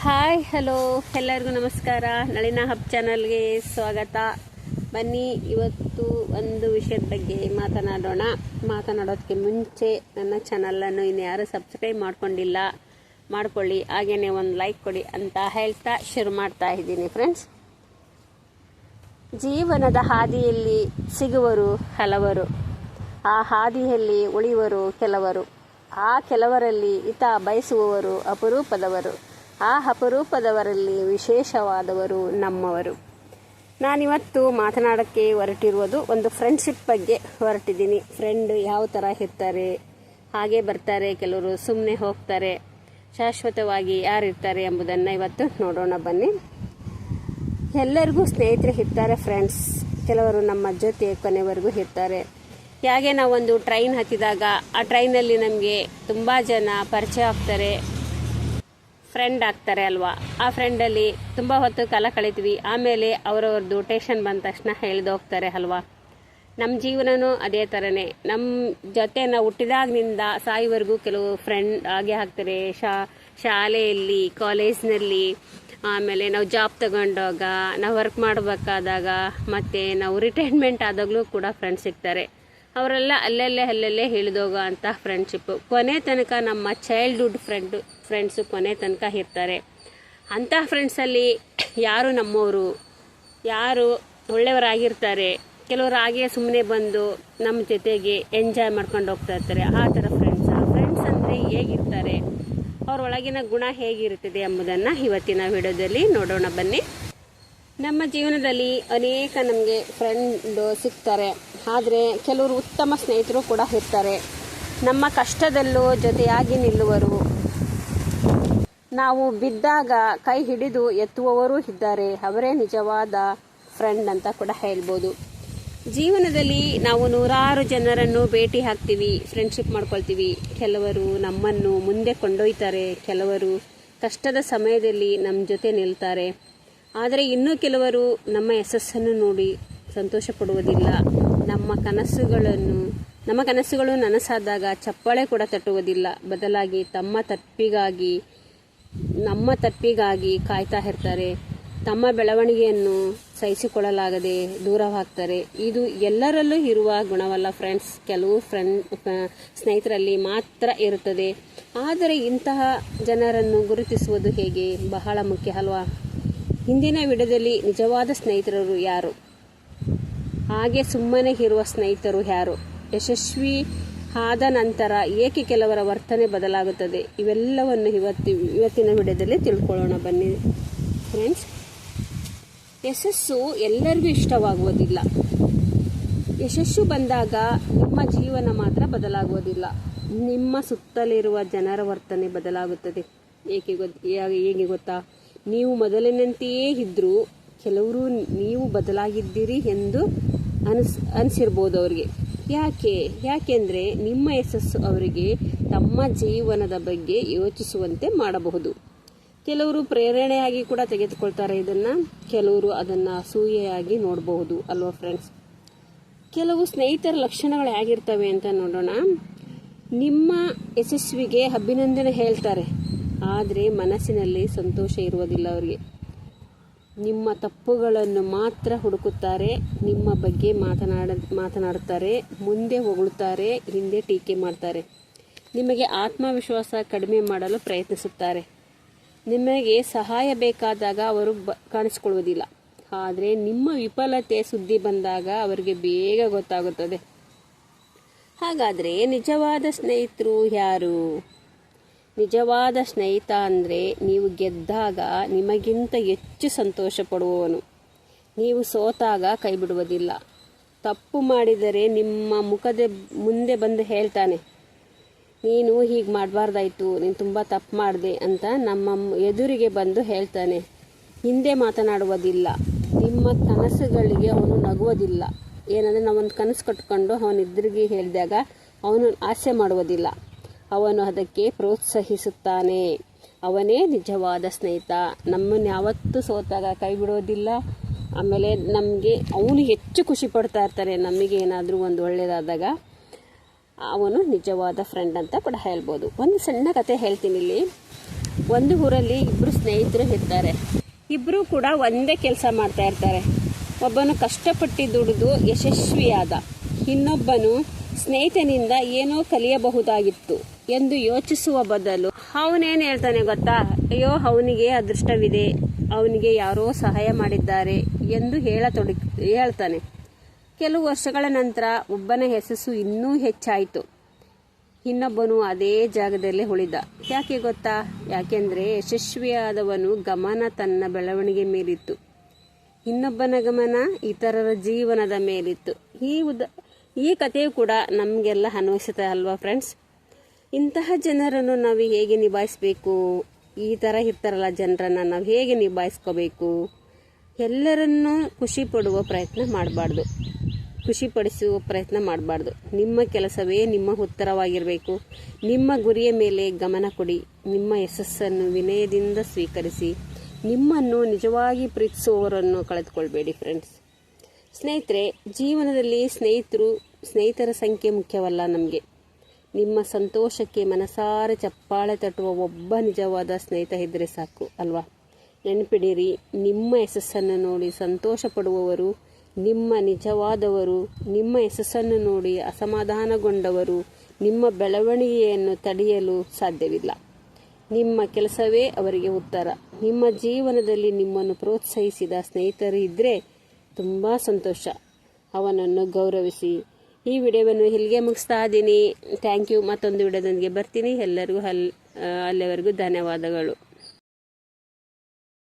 Hi hello ಎಲ್ಲರಿಗೂ ನಮಸ್ಕಾರ. ನಳಿನ hub ಚಾನಲ್ಗೆ ಸ್ವಾಗತ. ಬನ್ನಿ, ಇವತ್ತು ಒಂದು ವಿಷಯದ ಬಗ್ಗೆ ಮಾತನಾಡೋದಕ್ಕೆ ಮುಂಚೆ ನನ್ನ ಚಾನಲನ್ನು ಇನ್ನು ಯಾರು ಸಬ್ಸ್ಕ್ರೈಬ್ ಮಾಡ್ಕೊಂಡಿಲ್ಲ ಮಾಡ್ಕೊಳ್ಳಿ, ಹಾಗೆಯೇ ಒಂದು ಲೈಕ್ ಕೊಡಿ ಅಂತ ಹೇಳ್ತಾ ಶುರು ಮಾಡ್ತಾ ಇದ್ದೀನಿ. ಫ್ರೆಂಡ್ಸ್, ಜೀವನದ ಹಾದಿಯಲ್ಲಿ ಸಿಗುವರು ಹಲವರು, ಆ ಹಾದಿಯಲ್ಲಿ ಉಳಿಯುವರು ಕೆಲವರು, ಆ ಕೆಲವರಲ್ಲಿ ಹಿತ ಬಯಸುವವರು ಅಪರೂಪದವರು, ಆ ಅಪರೂಪದವರಲ್ಲಿ ವಿಶೇಷವಾದವರು ನಮ್ಮವರು. ನಾನಿವತ್ತು ಮಾತನಾಡೋಕ್ಕೆ ಹೊರಟಿರುವುದು ಒಂದು ಫ್ರೆಂಡ್ಶಿಪ್ ಬಗ್ಗೆ ಹೊರಟಿದ್ದೀನಿ. ಫ್ರೆಂಡ್ ಯಾವ ಥರ ಇರ್ತಾರೆ, ಹಾಗೆ ಬರ್ತಾರೆ, ಕೆಲವರು ಸುಮ್ಮನೆ ಹೋಗ್ತಾರೆ, ಶಾಶ್ವತವಾಗಿ ಯಾರಿರ್ತಾರೆ ಎಂಬುದನ್ನು ಇವತ್ತು ನೋಡೋಣ ಬನ್ನಿ. ಎಲ್ಲರಿಗೂ ಸ್ನೇಹಿತರು ಇರ್ತಾರೆ ಫ್ರೆಂಡ್ಸ್. ಕೆಲವರು ನಮ್ಮ ಜೊತೆ ಕೊನೆವರೆಗೂ ಇರ್ತಾರೆ. ಹಾಗೆ ನಾವೊಂದು ಟ್ರೈನ್ ಹತ್ತಿದಾಗ ಆ ಟ್ರೈನಲ್ಲಿ ನಮಗೆ ತುಂಬ ಜನ ಪರಿಚಯ ಆಗ್ತಾರೆ, ಫ್ರೆಂಡ್ ಆಗ್ತಾರೆ ಅಲ್ವಾ. ಆ ಫ್ರೆಂಡಲ್ಲಿ ತುಂಬ ಹೊತ್ತು ಕಾಲ ಕಳಿತೀವಿ. ಆಮೇಲೆ ಅವರವ್ರದ್ದು ಟೇಷನ್ ಬಂದ ತಕ್ಷಣ ಹೋಗ್ತಾರೆ ಅಲ್ವಾ. ನಮ್ಮ ಜೀವನನೂ ಅದೇ ಥರನೇ. ನಮ್ಮ ಜೊತೆ ನಾವು ಹುಟ್ಟಿದಾಗಿನಿಂದ ಸಾಯುವರೆಗೂ ಕೆಲವು ಫ್ರೆಂಡ್ ಹಾಗೆ ಆಗ್ತಾರೆ. ಶಾಲೆಯಲ್ಲಿ, ಕಾಲೇಜ್ನಲ್ಲಿ, ಆಮೇಲೆ ನಾವು ಜಾಬ್ ತಗೊಂಡಾಗ, ನಾವು ವರ್ಕ್ ಮಾಡಬೇಕಾದಾಗ, ಮತ್ತು ನಾವು ರಿಟೈರ್ಮೆಂಟ್ ಆದಾಗಲೂ ಕೂಡ ಫ್ರೆಂಡ್ಸ್ ಸಿಗ್ತಾರೆ. ಅವರೆಲ್ಲ ಅಲ್ಲಲ್ಲೇ ಹಿಡಿದೋಗೋ ಅಂತ ಫ್ರೆಂಡ್ಶಿಪ್ಪು ಕೊನೆ ತನಕ ನಮ್ಮ ಚೈಲ್ಡ್ಹುಡ್ ಫ್ರೆಂಡ್ಸು ಕೊನೆ ತನಕ ಇರ್ತಾರೆ. ಅಂಥ ಫ್ರೆಂಡ್ಸಲ್ಲಿ ಯಾರು ನಮ್ಮವರು, ಯಾರು ಒಳ್ಳೆಯವರಾಗಿರ್ತಾರೆ, ಕೆಲವರು ಹಾಗೆ ಸುಮ್ಮನೆ ಬಂದು ನಮ್ಮ ಜೊತೆಗೆ ಎಂಜಾಯ್ ಮಾಡ್ಕೊಂಡು ಹೋಗ್ತಾ ಇರ್ತಾರೆ. ಆ ಥರ ಫ್ರೆಂಡ್ಸ್ ಅಂದರೆ ಹೇಗಿರ್ತಾರೆ, ಅವ್ರ ಒಳಗಿನ ಗುಣ ಹೇಗಿರುತ್ತದೆ ಎಂಬುದನ್ನು ಇವತ್ತಿನ ವಿಡಿಯೋದಲ್ಲಿ ನೋಡೋಣ ಬನ್ನಿ. ನಮ್ಮ ಜೀವನದಲ್ಲಿ ಅನೇಕ ನಮಗೆ ಫ್ರೆಂಡು ಸಿಗ್ತಾರೆ, ಆದರೆ ಕೆಲವರು ಉತ್ತಮ ಸ್ನೇಹಿತರು ಕೂಡ ಇರ್ತಾರೆ. ನಮ್ಮ ಕಷ್ಟದಲ್ಲೂ ಜೊತೆಯಾಗಿ ನಿಲ್ಲುವರು, ನಾವು ಬಿದ್ದಾಗ ಕೈ ಹಿಡಿದು ಎತ್ತುವವರೂ ಇದ್ದಾರೆ. ಅವರೇ ನಿಜವಾದ ಫ್ರೆಂಡ್ ಅಂತ ಕೂಡ ಹೇಳ್ಬೋದು. ಜೀವನದಲ್ಲಿ ನಾವು ನೂರಾರು ಜನರನ್ನು ಭೇಟಿ ಹಾಕ್ತೀವಿ, ಫ್ರೆಂಡ್ಶಿಪ್ ಮಾಡ್ಕೊಳ್ತೀವಿ. ಕೆಲವರು ನಮ್ಮನ್ನು ಮುಂದೆ ಕೊಂಡೊಯ್ತಾರೆ, ಕೆಲವರು ಕಷ್ಟದ ಸಮಯದಲ್ಲಿ ನಮ್ಮ ಜೊತೆ ನಿಲ್ತಾರೆ. ಆದರೆ ಇನ್ನೂ ಕೆಲವರು ನಮ್ಮ ಯಶಸ್ಸನ್ನು ನೋಡಿ ಸಂತೋಷ ಪಡುವುದಿಲ್ಲ. ನಮ್ಮ ಕನಸುಗಳು ನನಸಾದಾಗ ಚಪ್ಪಾಳೆ ಕೂಡ ತಟ್ಟುವುದಿಲ್ಲ. ಬದಲಾಗಿ ನಮ್ಮ ತಪ್ಪಿಗಾಗಿ ಕಾಯ್ತಾ ಇರ್ತಾರೆ. ತಮ್ಮ ಬೆಳವಣಿಗೆಯನ್ನು ಸಹಿಸಿಕೊಳ್ಳಲಾಗದೆ ದೂರವಾಗ್ತಾರೆ. ಇದು ಎಲ್ಲರಲ್ಲೂ ಇರುವ ಗುಣವಲ್ಲ ಫ್ರೆಂಡ್ಸ್, ಕೆಲವು ಸ್ನೇಹಿತರಲ್ಲಿ ಮಾತ್ರ ಇರುತ್ತದೆ. ಆದರೆ ಇಂತಹ ಜನರನ್ನು ಗುರುತಿಸುವುದು ಹೇಗೆ ಬಹಳ ಮುಖ್ಯ ಅಲ್ವಾ. ಹಿಂದಿನ ವಿಡಿಯೋದಲ್ಲಿ ನಿಜವಾದ ಸ್ನೇಹಿತರು ಯಾರು, ಹಾಗೆ ಸುಮ್ಮನೆ ಇರುವ ಸ್ನೇಹಿತರು ಯಾರು, ಯಶಸ್ವಿ ಆದ ನಂತರ ಏಕೆ ಕೆಲವರ ವರ್ತನೆ ಬದಲಾಗುತ್ತದೆ, ಇವೆಲ್ಲವನ್ನು ಇವತ್ತಿನ ವಿಡಿಯೋದಲ್ಲಿ ತಿಳ್ಕೊಳ್ಳೋಣ ಬನ್ನಿ ಫ್ರೆಂಡ್ಸ್. ಯಶಸ್ಸು ಎಲ್ಲರಿಗೂ ಇಷ್ಟವಾಗುವುದಿಲ್ಲ. ಯಶಸ್ಸು ಬಂದಾಗ ನಿಮ್ಮ ಜೀವನ ಮಾತ್ರ ಬದಲಾಗುವುದಿಲ್ಲ, ನಿಮ್ಮ ಸುತ್ತಲಿರುವ ಜನರ ವರ್ತನೆ ಬದಲಾಗುತ್ತದೆ. ಹೇಗೆ ಗೊತ್ತಾ, ನೀವು ಮೊದಲಿನಂತೆಯೇ ಇದ್ದರೂ ಕೆಲವರು ನೀವು ಬದಲಾಗಿದ್ದೀರಿ ಎಂದು ಅನಿಸಿರ್ಬೋದು ಅವರಿಗೆ. ಯಾಕೆಂದರೆ ನಿಮ್ಮ ಯಶಸ್ಸು ಅವರಿಗೆ ತಮ್ಮ ಜೀವನದ ಬಗ್ಗೆ ಯೋಚಿಸುವಂತೆ ಮಾಡಬಹುದು. ಕೆಲವರು ಪ್ರೇರಣೆಯಾಗಿ ಕೂಡ ತೆಗೆದುಕೊಳ್ತಾರೆ ಇದನ್ನು, ಕೆಲವರು ಅದನ್ನು ಅಸೂಯೆಯಾಗಿ ನೋಡಬಹುದು ಅಲ್ವಾ ಫ್ರೆಂಡ್ಸ್. ಕೆಲವು ಸ್ನೇಹಿತರ ಲಕ್ಷಣಗಳು ಹೇಗಿರ್ತವೆ ಅಂತ ನೋಡೋಣ. ನಿಮ್ಮ ಯಶಸ್ವಿಗೆ ಅಭಿನಂದನೆ ಹೇಳ್ತಾರೆ, ಆದರೆ ಮನಸ್ಸಿನಲ್ಲಿ ಸಂತೋಷ ಇರುವುದಿಲ್ಲ ಅವರಿಗೆ. ನಿಮ್ಮ ತಪ್ಪುಗಳನ್ನು ಮಾತ್ರ ಹುಡುಕುತ್ತಾರೆ, ನಿಮ್ಮ ಬಗ್ಗೆ ಮಾತನಾಡುತ್ತಾರೆ, ಮುಂದೆ ಹೊಗಳುತ್ತಾರೆ, ಹಿಂದೆ ಟೀಕೆ ಮಾಡ್ತಾರೆ. ನಿಮಗೆ ಆತ್ಮವಿಶ್ವಾಸ ಕಡಿಮೆ ಮಾಡಲು ಪ್ರಯತ್ನಿಸುತ್ತಾರೆ. ನಿಮಗೆ ಸಹಾಯ ಬೇಕಾದಾಗ ಅವರು ಕಾಣಿಸಿಕೊಳ್ಳುವುದಿಲ್ಲ, ಆದರೆ ನಿಮ್ಮ ವಿಫಲತೆ ಸುದ್ದಿ ಬಂದಾಗ ಅವರಿಗೆ ಬೇಗ ಗೊತ್ತಾಗುತ್ತದೆ. ಹಾಗಾದರೆ ನಿಜವಾದ ಸ್ನೇಹಿತರು ಯಾರು? ನಿಜವಾದ ಸ್ನೇಹಿತ ಅಂದರೆ ನೀವು ಗೆದ್ದಾಗ ನಿಮಗಿಂತ ಹೆಚ್ಚು ಸಂತೋಷ ಪಡುವವನು. ನೀವು ಸೋತಾಗ ಕೈ ಬಿಡುವುದಿಲ್ಲ. ತಪ್ಪು ಮಾಡಿದರೆ ನಿಮ್ಮ ಮುಖದ ಮುಂದೆ ಬಂದು ಹೇಳ್ತಾನೆ, ನೀನು ಹೀಗೆ ಮಾಡಬಾರ್ದಾಯ್ತು, ನೀನು ತುಂಬ ತಪ್ಪು ಮಾಡಿದೆ ಅಂತ ನಮ್ಮ ಎದುರಿಗೆ ಬಂದು ಹೇಳ್ತಾನೆ. ಹಿಂದೆ ಮಾತನಾಡುವುದಿಲ್ಲ. ನಿಮ್ಮ ಕನಸುಗಳಿಗೆ ಅವನು ನಗುವುದಿಲ್ಲ. ಏನಂದರೆ ನಾವೊಂದು ಕನಸು ಕಟ್ಕೊಂಡು ಅವನ ಎದುರಿಗೆ ಹೇಳಿದಾಗ ಅವನು ಹಾಸ್ಯ ಮಾಡುವುದಿಲ್ಲ, ಅವನು ಅದಕ್ಕೆ ಪ್ರೋತ್ಸಾಹಿಸುತ್ತಾನೆ. ಅವನೇ ನಿಜವಾದ ಸ್ನೇಹಿತ. ನಮ್ಮನ್ನು ಯಾವತ್ತೂ ಸೋತಾಗ ಕೈ ಬಿಡೋದಿಲ್ಲ. ಆಮೇಲೆ ಅವನು ಹೆಚ್ಚು ಖುಷಿ ಪಡ್ತಾ ಇರ್ತಾನೆ ನಮಗೆ ಏನಾದರೂ ಒಂದು ಒಳ್ಳೆಯದಾದಾಗ. ಅವನು ನಿಜವಾದ ಫ್ರೆಂಡ್ ಅಂತ ಕೂಡ ಹೇಳ್ಬೋದು. ಒಂದು ಸಣ್ಣ ಕತೆ ಹೇಳ್ತೀನಿ ಇಲ್ಲಿ. ಒಂದು ಊರಲ್ಲಿ ಇಬ್ಬರು ಸ್ನೇಹಿತರು ಇರ್ತಾರೆ. ಇಬ್ಬರು ಕೂಡ ಒಂದೇ ಕೆಲಸ ಮಾಡ್ತಾ ಇರ್ತಾರೆ. ಒಬ್ಬನು ಕಷ್ಟಪಟ್ಟು ದುಡಿದು ಯಶಸ್ವಿಯಾದ, ಇನ್ನೊಬ್ಬನು ಸ್ನೇಹಿತನಿಂದ ಏನೋ ಕಲಿಯಬಹುದಾಗಿತ್ತು ಎಂದು ಯೋಚಿಸುವ ಬದಲು ಅವನೇನು ಹೇಳ್ತಾನೆ ಗೊತ್ತಾ, ಅಯ್ಯೋ ಅವನಿಗೆ ಅದೃಷ್ಟವಿದೆ, ಅವನಿಗೆ ಯಾರೋ ಸಹಾಯ ಮಾಡಿದ್ದಾರೆ ಎಂದು ಹೇಳ್ತಾನೆ. ಕೆಲವು ವರ್ಷಗಳ ನಂತರ ಒಬ್ಬನ ಯಶಸ್ಸು ಇನ್ನೂ ಹೆಚ್ಚಾಯಿತು, ಇನ್ನೊಬ್ಬನು ಅದೇ ಜಾಗದಲ್ಲೇ ಉಳಿದ. ಯಾಕೆ ಗೊತ್ತಾ? ಯಾಕೆಂದರೆ ಯಶಸ್ವಿಯಾದವನು ಗಮನ ತನ್ನ ಬೆಳವಣಿಗೆ ಮೇಲಿತ್ತು, ಇನ್ನೊಬ್ಬನ ಗಮನ ಇತರರ ಜೀವನದ ಮೇಲಿತ್ತು. ಈ ಕಥೆಯು ಕೂಡ ನಮಗೆಲ್ಲ ಅನ್ವಯಿಸುತ್ತೆ ಅಲ್ವಾ ಫ್ರೆಂಡ್ಸ್? ಇಂತಹ ಜನರನ್ನು ನಾವು ಹೇಗೆ ನಿಭಾಯಿಸಬೇಕು? ಈ ಥರ ಇರ್ತಾರಲ್ಲ ಜನರನ್ನು ನಾವು ಹೇಗೆ ನಿಭಾಯಿಸ್ಕೋಬೇಕು? ಎಲ್ಲರನ್ನೂ ಖುಷಿಪಡುವ ಪ್ರಯತ್ನ ಮಾಡಬಾರ್ದು, ಖುಷಿಪಡಿಸುವ ಪ್ರಯತ್ನ ಮಾಡಬಾರ್ದು. ನಿಮ್ಮ ಕೆಲಸವೇ ನಿಮ್ಮ ಉತ್ತರವಾಗಿರಬೇಕು. ನಿಮ್ಮ ಗುರಿಯ ಮೇಲೆ ಗಮನ ಕೊಡಿ. ನಿಮ್ಮ ಯಶಸ್ಸನ್ನು ವಿನಯದಿಂದ ಸ್ವೀಕರಿಸಿ. ನಿಮ್ಮನ್ನು ನಿಜವಾಗಿ ಪ್ರೀತಿಸುವವರನ್ನು ಕಳೆದುಕೊಳ್ಬೇಡಿ ಫ್ರೆಂಡ್ಸ್. ಸ್ನೇಹಿತರೆ, ಜೀವನದಲ್ಲಿ ಸ್ನೇಹಿತರ ಸಂಖ್ಯೆ ಮುಖ್ಯವಲ್ಲ ನಮಗೆ. ನಿಮ್ಮ ಸಂತೋಷಕ್ಕೆ ಮನಸಾರೆ ಚಪ್ಪಾಳೆ ತಟ್ಟುವ ಒಬ್ಬ ನಿಜವಾದ ಸ್ನೇಹಿತ ಇದ್ದರೆ ಸಾಕು ಅಲ್ವಾ? ನೆನಪಿಡಿರಿ, ನಿಮ್ಮ ಯಶಸ್ಸನ್ನು ನೋಡಿ ಸಂತೋಷ ಪಡುವವರು ನಿಮ್ಮ ನಿಜವಾದವರು. ನಿಮ್ಮ ಯಶಸ್ಸನ್ನು ನೋಡಿ ಅಸಮಾಧಾನಗೊಂಡವರು ನಿಮ್ಮ ಬೆಳವಣಿಗೆಯನ್ನು ತಡೆಯಲು ಸಾಧ್ಯವಿಲ್ಲ. ನಿಮ್ಮ ಕೆಲಸವೇ ಅವರಿಗೆ ಉತ್ತರ. ನಿಮ್ಮ ಜೀವನದಲ್ಲಿ ನಿಮ್ಮನ್ನು ಪ್ರೋತ್ಸಾಹಿಸಿದ ಸ್ನೇಹಿತರು ಇದ್ದರೆ ತುಂಬ ಸಂತೋಷ. ಅವನನ್ನು ಗೌರವಿಸಿ. ಈ ವಿಡಿಯೋವನ್ನು ಇಲ್ಲಿಗೆ ಮುಗಿಸ್ತಾ ಇದ್ದೀನಿ. Thank you. ಮತ್ತೊಂದು ವಿಡಿಯೋದೊಂದಿಗೆ ಬರ್ತೀನಿ. ಎಲ್ಲರಿಗೂ ಅಲ್ಲಿವರೆಗೂ ಧನ್ಯವಾದಗಳು.